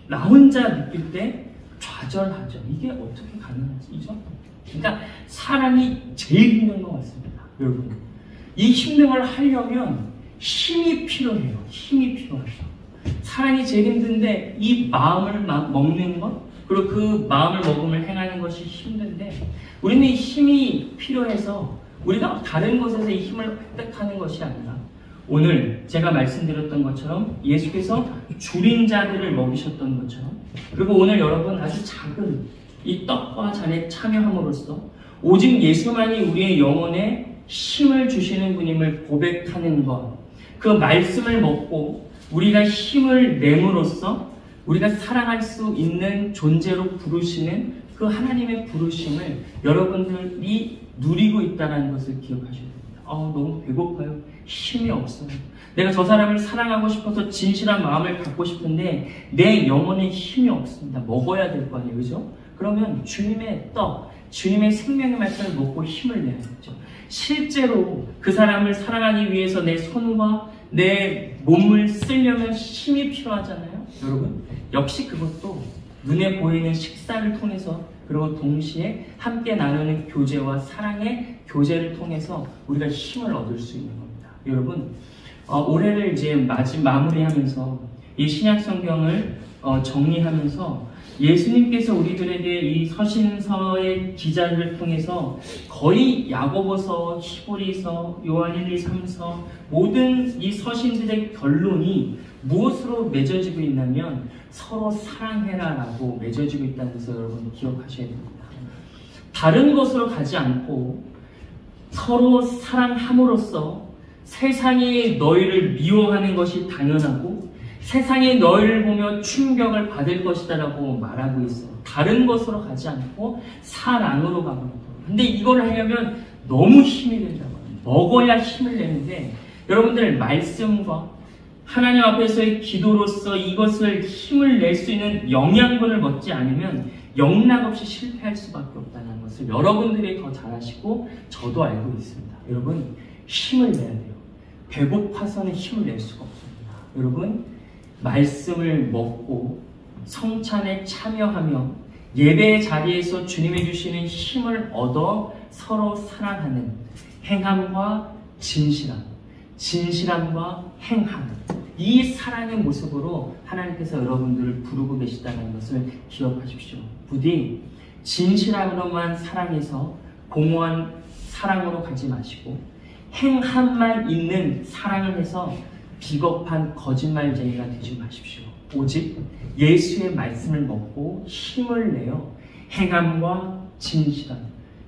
나 혼자 느낄 때 좌절하죠. 이게 어떻게 가능하지죠? 그러니까 사랑이 제일 힘든 것 같습니다. 여러분, 이 힘든 걸 하려면 힘이 필요해요. 힘이 필요하죠. 사랑이 제일 힘든데 이 마음을 먹는 것, 그리고 그 마음을 먹음을 행하는 것이 힘든데 우리는 이 힘이 필요해서 우리가 다른 곳에서 이 힘을 획득하는 것이 아니라 오늘 제가 말씀드렸던 것처럼 예수께서 줄인 자들을 먹이셨던 것처럼, 그리고 오늘 여러분 아주 작은 이 떡과 잔에 참여함으로써 오직 예수만이 우리의 영혼에 힘을 주시는 분임을 고백하는 것, 그 말씀을 먹고 우리가 힘을 내므로써 우리가 사랑할 수 있는 존재로 부르시는 그 하나님의 부르심을 여러분들이 누리고 있다는 것을 기억하셔야 됩니다. 너무 배고파요. 힘이 없어요. 내가 저 사람을 사랑하고 싶어서 진실한 마음을 갖고 싶은데 내 영혼에 힘이 없습니다. 먹어야 될 거 아니에요. 그죠? 그러면 주님의 떡, 주님의 생명의 말씀을 먹고 힘을 내야겠죠. 실제로 그 사람을 사랑하기 위해서 내 손과 내 몸을 쓰려면 힘이 필요하잖아요. 여러분, 역시 그것도 눈에 보이는 식사를 통해서, 그리고 동시에 함께 나누는 교제와 사랑의 교제를 통해서 우리가 힘을 얻을 수 있는 겁니다. 여러분, 올해를 이제 마무리하면서 이 신약 성경을 정리하면서 예수님께서 우리들에게 이 서신서의 기자를 통해서 거의 야고보서, 히브리서, 요한 1, 2, 3서 모든 이 서신들의 결론이 무엇으로 맺어지고 있냐면 서로 사랑해라라고 맺어지고 있다는 것을 여러분 기억하셔야 됩니다. 다른 것으로 가지 않고 서로 사랑함으로써 세상이 너희를 미워하는 것이 당연하고 세상이 너희를 보며 충격을 받을 것이다 라고 말하고 있어요. 다른 것으로 가지 않고 사랑으로 가고 있다고. 근데 이걸 하려면 너무 힘이 된다고 합니다. 먹어야 힘을 내는데 여러분들 말씀과 하나님 앞에서의 기도로서 이것을 힘을 낼 수 있는 영양분을 먹지 않으면 영락없이 실패할 수밖에 없다는 것을 여러분들이 더 잘 아시고 저도 알고 있습니다. 여러분, 힘을 내야 돼요. 배고파서는 힘을 낼 수가 없습니다. 여러분, 말씀을 먹고 성찬에 참여하며 예배의 자리에서 주님이 주시는 힘을 얻어 서로 사랑하는 행함과 진실함, 진실함과 행함, 이 사랑의 모습으로 하나님께서 여러분들을 부르고 계시다는 것을 기억하십시오. 부디 진실함으로만 사랑해서 공허한 사랑으로 가지 마시고 행함만 있는 사랑을 해서 비겁한 거짓말쟁이가 되지 마십시오. 오직 예수의 말씀을 먹고 힘을 내어 행함과 진실함,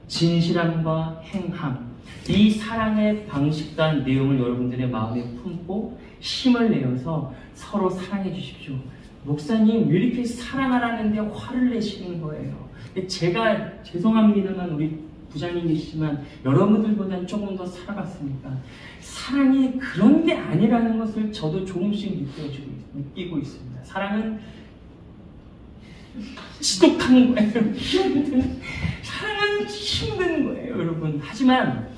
진실함과 행함, 이 사랑의 방식과 내용을 여러분들의 마음에 품고 힘을 내어서 서로 사랑해 주십시오. 목사님, 왜 이렇게 사랑하라는데 화를 내시는 거예요? 제가 죄송합니다만 우리 부장님 계시지만 여러분들보다는 조금 더 살아봤으니까 사랑이 그런 게 아니라는 것을 저도 조금씩 느끼고 있습니다. 사랑은 지독한 거예요. 사랑은 힘든 거예요, 여러분. 하지만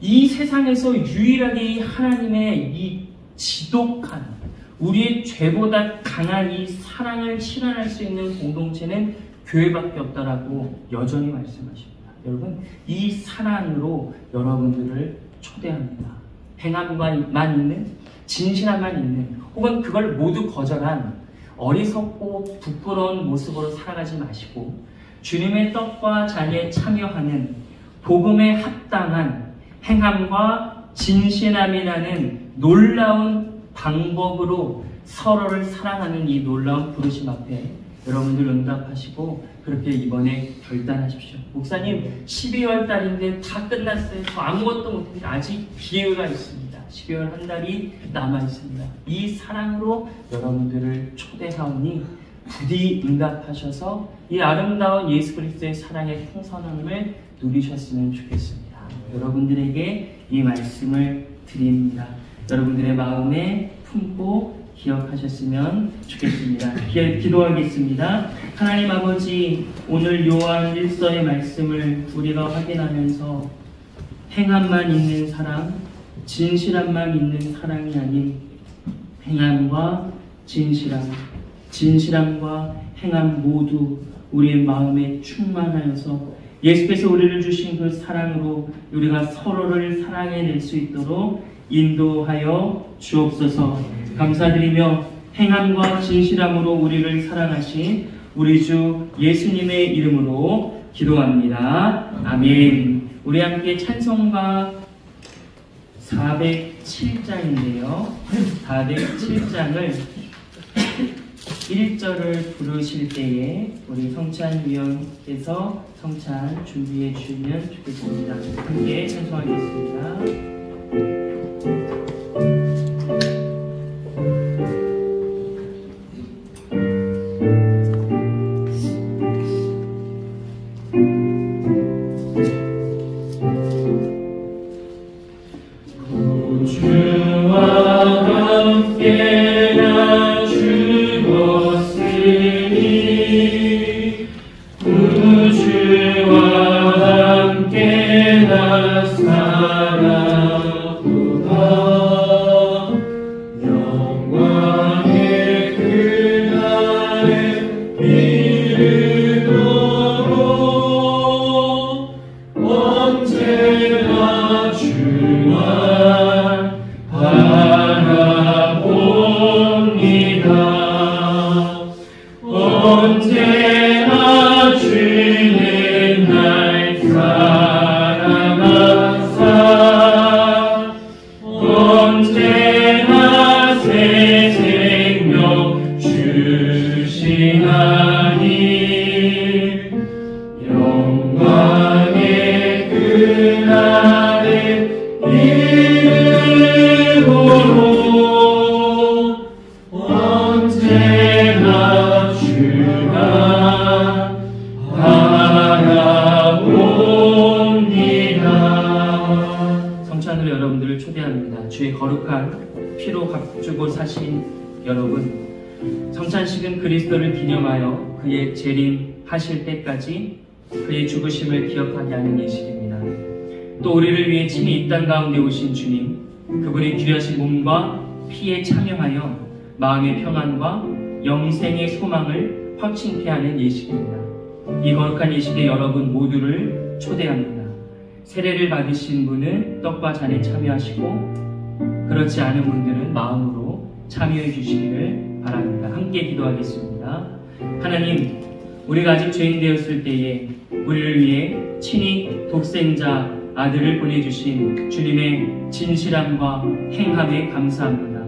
이 세상에서 유일하게 하나님의 이 지독한 우리의 죄보다 강한 이 사랑을 실현할 수 있는 공동체는 교회밖에 없다라고 여전히 말씀하십니다. 여러분, 이 사랑으로 여러분들을 초대합니다. 행함만 있는, 진실함만 있는, 혹은 그걸 모두 거절한 어리석고 부끄러운 모습으로 살아가지 마시고 주님의 떡과 잔에 참여하는 복음에 합당한 행함과 진실함이라는 놀라운 방법으로 서로를 사랑하는 이 놀라운 부르심 앞에 여러분들 응답하시고 그렇게 이번에 결단하십시오. 목사님, 12월 달인데 다 끝났어요. 저 아무것도 못했는데 아직 기회가 있습니다. 12월 한 달이 남아 있습니다. 이 사랑으로 여러분들을 초대하오니 부디 응답하셔서 이 아름다운 예수 그리스도의 사랑의 풍성함을 누리셨으면 좋겠습니다. 여러분들에게 이 말씀을 드립니다. 여러분들의 마음에 품고 기억하셨으면 좋겠습니다. 기도하겠습니다. 하나님 아버지, 오늘 요한 1서의 말씀을 우리가 확인하면서 행함만 있는 사랑, 진실함만 있는 사랑이 아닌 행함과 진실함, 진실함과 행함 모두 우리의 마음에 충만하여서 예수께서 우리를 주신 그 사랑으로 우리가 서로를 사랑해낼 수 있도록 인도하여 주옵소서. 감사드리며 행함과 진실함으로 우리를 사랑하신 우리 주 예수님의 이름으로 기도합니다. 아멘. 우리 함께 찬송가 407장인데요. 407장을 1절을 부르실 때에 우리 성찬위원께서 성찬 준비해 주시면 좋겠습니다. 함께 찬송하겠습니다. 성찬으로 여러분들을 초대합니다. 주의 거룩한 피로 값주고 사신 여러분, 성찬식은 그리스도를 기념하여 그의 재림하실 때까지 그의 죽으심을 기억하게 하는 예식입니다. 또 우리를 위해 친히 이 땅 가운데 오신 주님, 그분의 귀하신 몸과 피에 참여하여 마음의 평안과 영생의 소망을 확증케 하는 예식입니다. 이 거룩한 예식에 여러분 모두를 초대합니다. 세례를 받으신 분은 떡과 잔에 참여하시고 그렇지 않은 분들은 마음으로 참여해 주시기를 바랍니다. 함께 기도하겠습니다. 하나님, 우리가 아직 죄인 되었을 때에 우리를 위해 친히 독생자 아들을 보내주신 주님의 진실함과 행함에 감사합니다.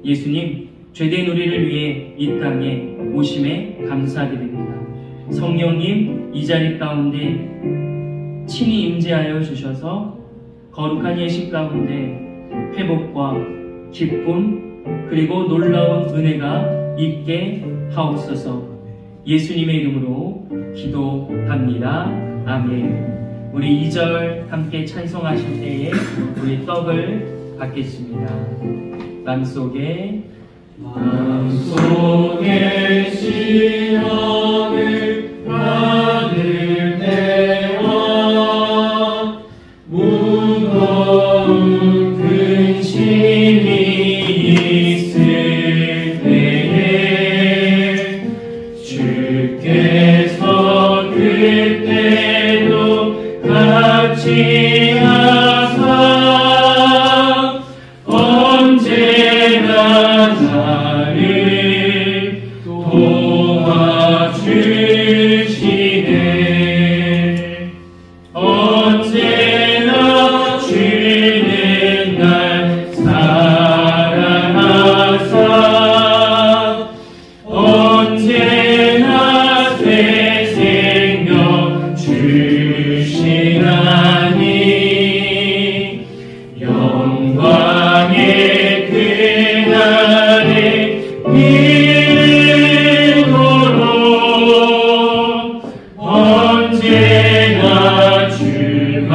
예수님, 죄된 우리를 위해 이 땅에 오심에 감사드립니다. 성령님, 이 자리 가운데 친히 임재하여 주셔서 거룩한 예식 가운데 회복과 기쁨 그리고 놀라운 은혜가 있게 하옵소서. 예수님의 이름으로 기도합니다. 아멘. 우리 2절 함께 찬송하실 때에 우리 떡을 받겠습니다. 마음속에 시험을 받을 때와 무거운 근심이 있을 위하사 언제나 나를 도와주시네. 언제나 주는 날 사랑하사 언제나 새 생명 주시나니 영광의 그날에 이르도록 언제나 주만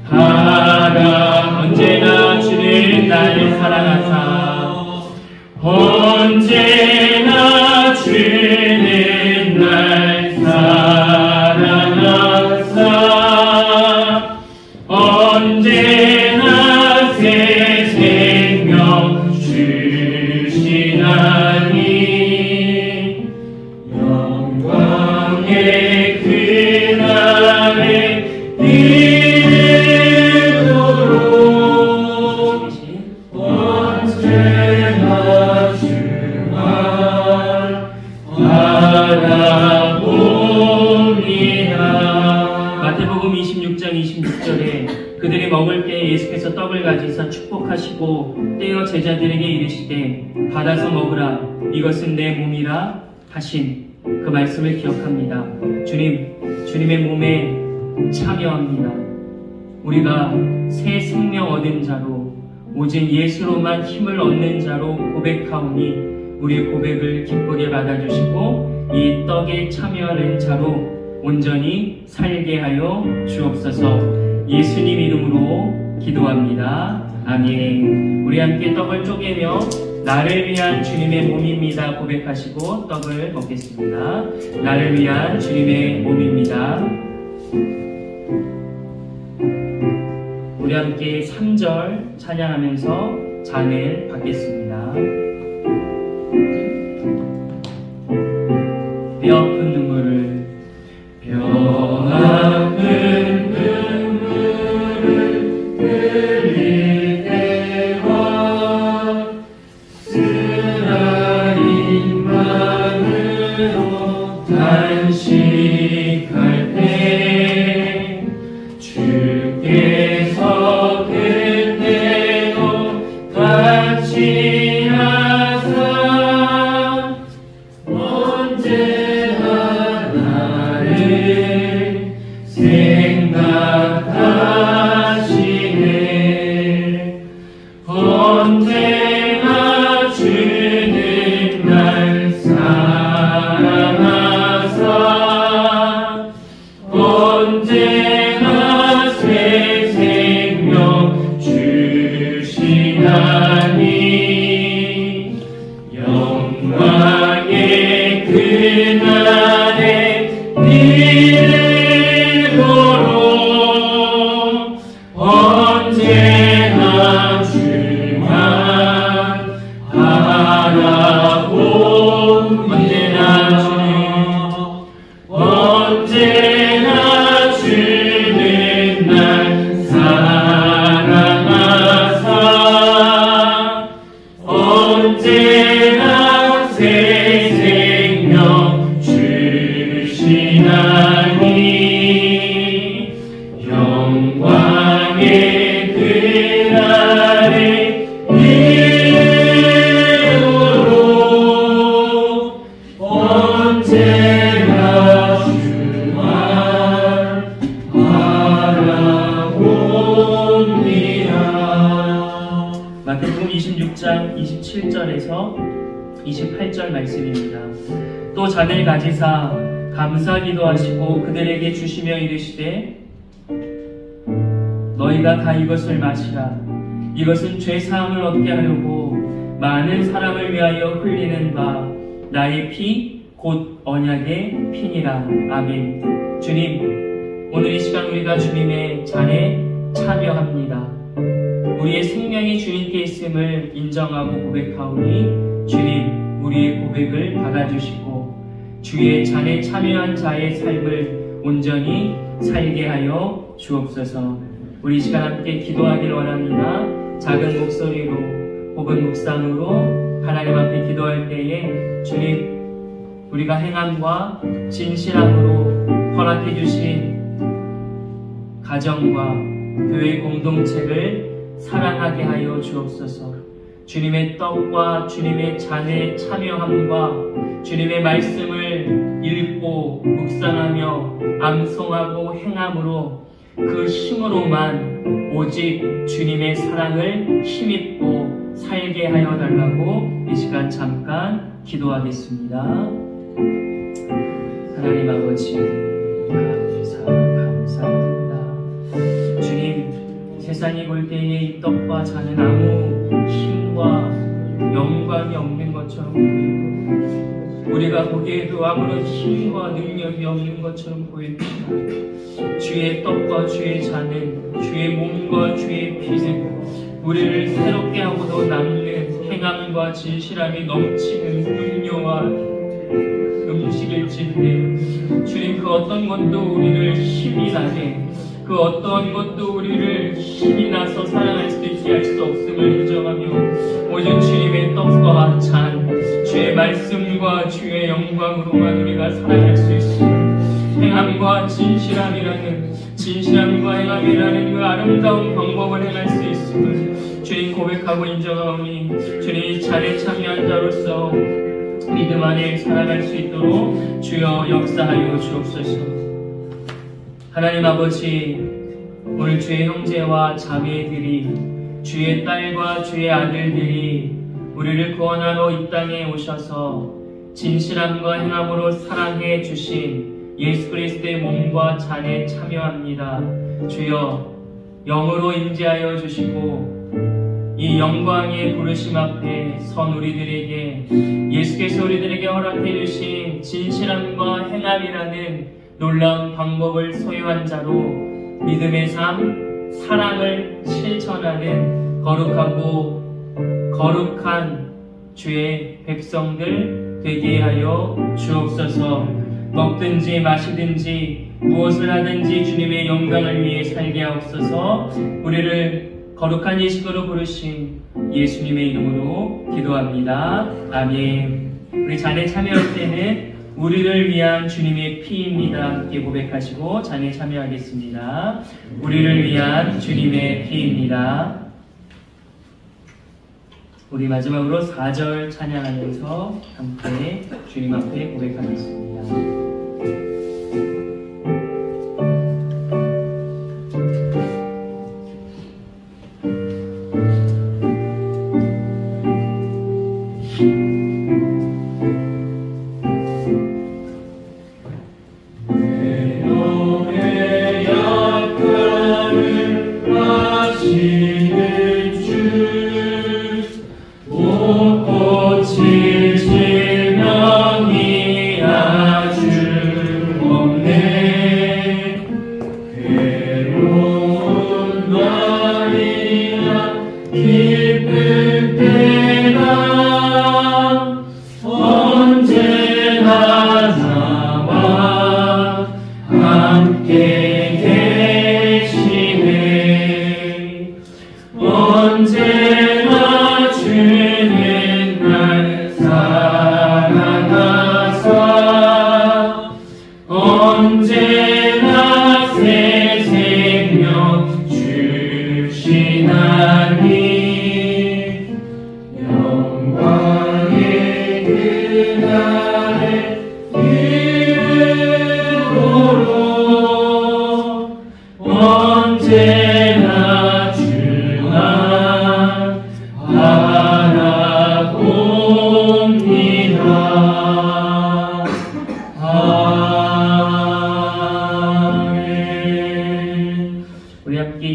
바라. 언제나 주는 나를 사랑하사 언제나 주는 날 사랑하사 언제나 새 생명 주시나니 영광의 그날에 이르도록 언제나 주만 바라봅니다. 마태복음 26장 26절에 그들이 먹을 때 예수께서 떡을 가지사 축복하시고 떼어 제자들에게 이르시되 받아서 먹으라 이것은 내 몸이라 하신 그 말씀을 기억합니다. 주님의 몸에 참여합니다. 우리가 새 생명 얻은 자로 오직 예수로만 힘을 얻는 자로 고백하오니 우리의 고백을 기쁘게 받아주시고 이 떡에 참여하는 자로 온전히 살게 하여 주옵소서. 예수님 이름으로 기도합니다. 아멘. 우리 함께 떡을 쪼개며 나를 위한 주님의 몸입니다 고백하시고 떡을 먹겠습니다. 나를 위한 주님의 몸입니다. 우리 함께 3절 찬양하면서 잔을 받겠습니다. 뼈 아픈 눈물을 흘릴 때와 쓰라린 마음으로 단식할 때 주께서 그때도 같이 하사 언제나 나를 생각하시네. 언제나 주는 날 사랑하사 언제나 새 생명 주시나니 영광의 그날에 이르도록 언제나 주만 바라보. 언제나 주는 날 사랑하사 언제나 새 생명 주시나니 영광의 그날에 이르도록 언제나 주만 바라봅니다. 마태복음 26장 27절에서 28절 말씀입니다. 또 잔을 가지사 감사기도 하시고 그들에게 주시며 이르시되 너희가 다 이것을 마시라. 이것은 죄사함을 얻게 하려고 많은 사람을 위하여 흘리는 바 나의 피 곧 언약의 피니라. 아멘. 주님, 오늘 이 시간 우리가 주님의 잔에 참여합니다. 우리의 생명이 주님께 있음을 인정하고 고백하오니 주님, 우리의 고백을 받아주시고 주의 잔에 참여한 자의 삶을 온전히 살게 하여 주옵소서. 우리 이 시간 함께 기도하기를 원합니다. 작은 목소리로 혹은 묵상으로 하나님 앞에 기도할 때에 주님, 우리가 행함과 진실함으로 허락해 주신 가정과 교회 공동체를 사랑하게 하여 주옵소서. 주님의 떡과 주님의 잔에 참여함과 주님의 말씀을 읽고 묵상하며 암송하고 행함으로 그 힘으로만 오직 주님의 사랑을 힘입고 살게 하여 달라고 이 시간 잠깐 기도하겠습니다. 하나님 아버지, 감사합니다. 주님, 세상이 볼 때에 이 떡과 잔은 아무 힘과 영광이 없는 것처럼 보이고 우리가 보기에도 아무런 힘과 능력이 없는 것처럼 보입니다. 주의 떡과 주의 잔은 주의 몸과 주의 피는 우리를 새롭게 하고도 남는 행함과 진실함이 넘치는 음료와 음식일진데 주님, 그 어떤 것도 우리를 힘이 나게, 그 어떤 것도 우리를 힘이 나서 살아갈 수 있게 할 수 없음을 인정하며 오직 주님의 떡과 잔, 주의 말씀과 주의 영광으로만 우리가 살아갈 수 있음을, 행함과 진실함과 행함이라는 그 아름다운 방법을 행할 수 있음을 주님 고백하고 인정하오니, 주님 이 잔에 참여한 자로서 믿음 안에 살아갈 수 있도록 주여 역사하여 주옵소서. 하나님 아버지, 오늘 주의 형제와 자매들이, 주의 딸과 주의 아들들이 우리를 구원하러 이 땅에 오셔서 진실함과 행함으로 사랑해 주신 예수 그리스도의 몸과 잔에 참여합니다. 주여 영으로 임재하여 주시고 이 영광의 부르심 앞에 선 우리들에게 예수께서 우리들에게 허락해 주신 진실함과 행함이라는 놀라운 방법을 소유한 자로 믿음의 삶, 사랑을 실천하는 거룩한 주의 백성들 되게 하여 주옵소서. 먹든지 마시든지 무엇을 하든지 주님의 영광을 위해 살게 하옵소서. 우리를 거룩한 예식으로 부르신 예수님의 이름으로 기도합니다. 아멘. 우리 잔에 참여할 때는 우리를 위한 주님의 피입니다. 함께 고백하시고 잔에 참여하겠습니다. 우리를 위한 주님의 피입니다. 우리 마지막으로 4절 찬양하면서 함께 주님 앞에 고백하겠습니다.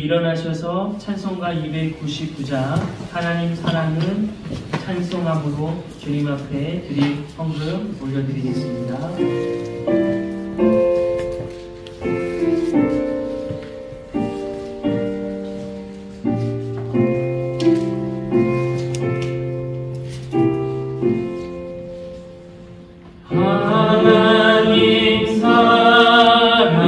일어나셔서 찬송가 299장 하나님 사랑은 찬송함으로 주님 앞에 드릴 헌금 올려드리겠습니다. 하나님 사랑은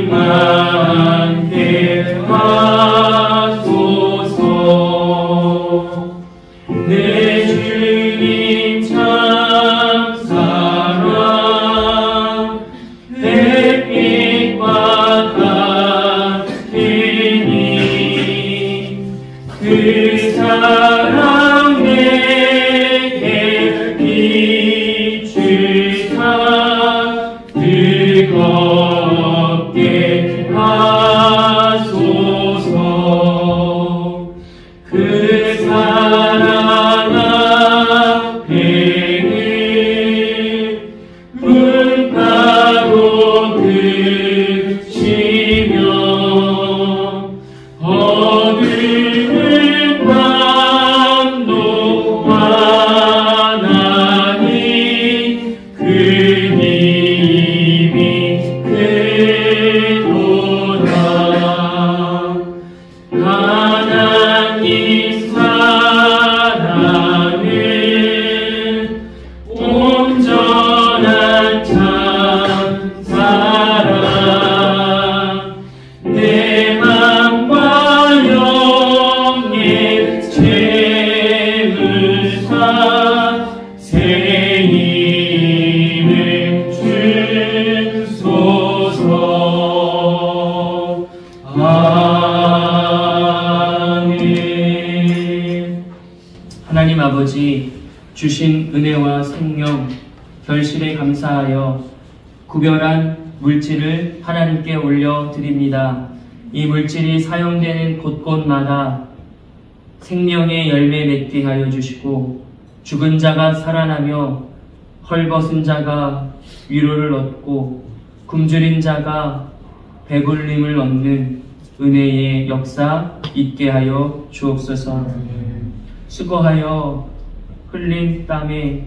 충만케 하소서. 내 주님 참 사랑 햇빛과 같으니 그 사랑 내게 비추사 뜨겁게 하소서. 그 사랑 앞에는 문파도 그치며 어두운 밤도 환하니 그 힘이 크도다. 하나님 사랑은 온전한 참 사랑 내 맘과 영에 채우사 새 힘을 주소서. 아멘. 하나님 아버지, 주신 은혜와 생명, 결실에 감사하여 구별한 물질을 하나님께 올려드립니다. 이 물질이 사용되는 곳곳마다 생명의 열매 맺게 하여 주시고 죽은 자가 살아나며 헐벗은 자가 위로를 얻고 굶주린 자가 배불림을 얻는 은혜의 역사 있게 하여 주옵소서. 수고하여 흘린 땀에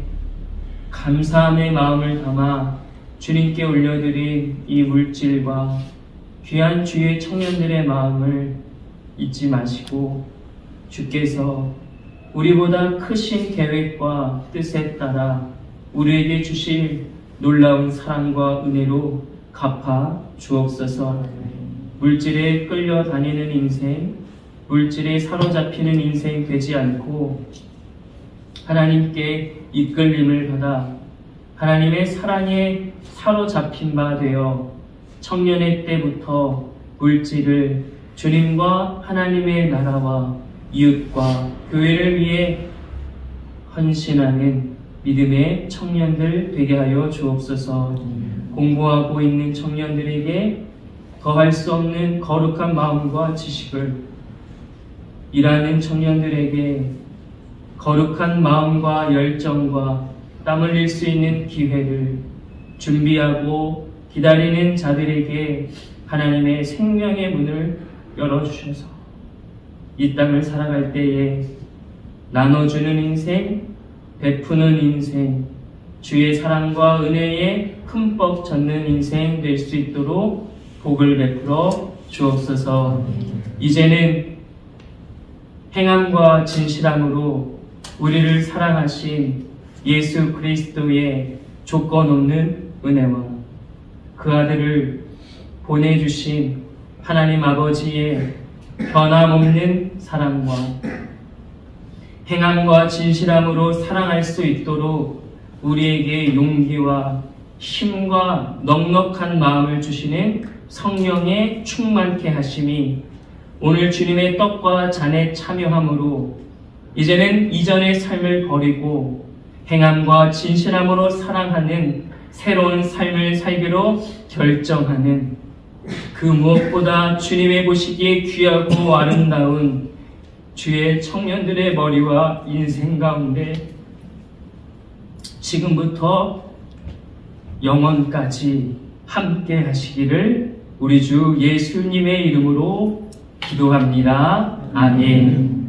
감사함의 마음을 담아 주님께 올려드린 이 물질과 귀한 주의 청년들의 마음을 잊지 마시고 주께서 우리보다 크신 계획과 뜻에 따라 우리에게 주실 놀라운 사랑과 은혜로 갚아 주옵소서. 물질에 끌려다니는 인생, 물질에 사로잡히는 인생 되지 않고 하나님께 이끌림을 받아 하나님의 사랑에 사로잡힌 바 되어 청년의 때부터 물질을 주님과 하나님의 나라와 이웃과 교회를 위해 헌신하는 믿음의 청년들 되게 하여 주옵소서. 공부하고 있는 청년들에게 더할 수 없는 거룩한 마음과 지식을, 일하는 청년들에게 거룩한 마음과 열정과 땀 흘릴 수 있는 기회를 준비하고 기다리는 자들에게 하나님의 생명의 문을 열어주셔서 이 땅을 살아갈 때에 나눠주는 인생, 베푸는 인생, 주의 사랑과 은혜에 흠뻑 젖는 인생 될 수 있도록 복을 베풀어 주옵소서. 이제는 행함과 진실함으로 우리를 사랑하신 예수 그리스도의 조건 없는 은혜와 그 아들을 보내주신 하나님 아버지의 변함없는 사랑과 행함과 진실함으로 사랑할 수 있도록 우리에게 용기와 힘과 넉넉한 마음을 주시는 성령의 충만케 하심이 오늘 주님의 떡과 잔에 참여함으로 이제는 이전의 삶을 버리고 행함과 진실함으로 사랑하는 새로운 삶을 살기로 결정하는 그 무엇보다 주님의 보시기에 귀하고 아름다운 주의 청년들의 머리와 인생 가운데 지금부터 영원까지 함께 하시기를 우리 주 예수님의 이름으로 기도합니다. 아멘.